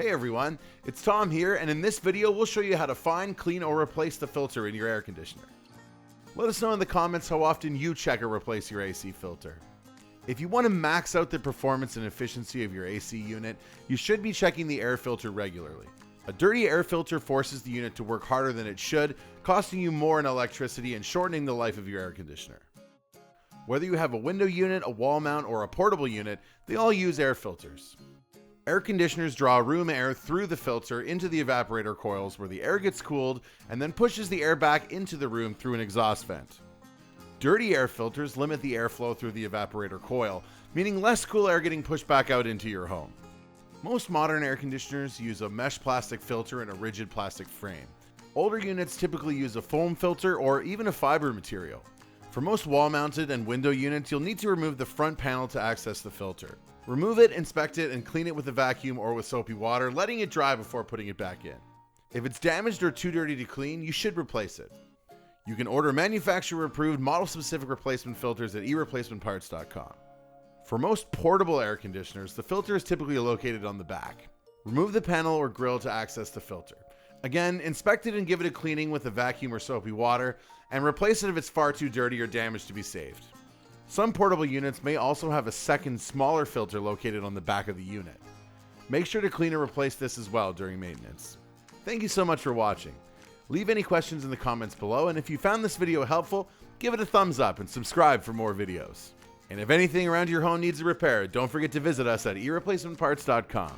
Hey everyone, it's Tom here, and in this video we'll show you how to find, clean, or replace the filter in your air conditioner. Let us know in the comments how often you check or replace your AC filter. If you want to max out the performance and efficiency of your AC unit, you should be checking the air filter regularly. A dirty air filter forces the unit to work harder than it should, costing you more in electricity and shortening the life of your air conditioner. Whether you have a window unit, a wall mount, or a portable unit, they all use air filters. Air conditioners draw room air through the filter into the evaporator coils where the air gets cooled and then pushes the air back into the room through an exhaust vent. Dirty air filters limit the airflow through the evaporator coil, meaning less cool air getting pushed back out into your home. Most modern air conditioners use a mesh plastic filter and a rigid plastic frame. Older units typically use a foam filter or even a fiber material. For most wall-mounted and window units, you'll need to remove the front panel to access the filter. Remove it, inspect it, and clean it with a vacuum or with soapy water, letting it dry before putting it back in. If it's damaged or too dirty to clean, you should replace it. You can order manufacturer-approved, model-specific replacement filters at ereplacementparts.com. For most portable air conditioners, the filter is typically located on the back. Remove the panel or grill to access the filter. Again, inspect it and give it a cleaning with a vacuum or soapy water, and replace it if it's far too dirty or damaged to be saved. Some portable units may also have a second, smaller filter located on the back of the unit. Make sure to clean and replace this as well during maintenance. Thank you so much for watching. Leave any questions in the comments below, and if you found this video helpful, give it a thumbs up and subscribe for more videos. And if anything around your home needs a repair, don't forget to visit us at ereplacementparts.com.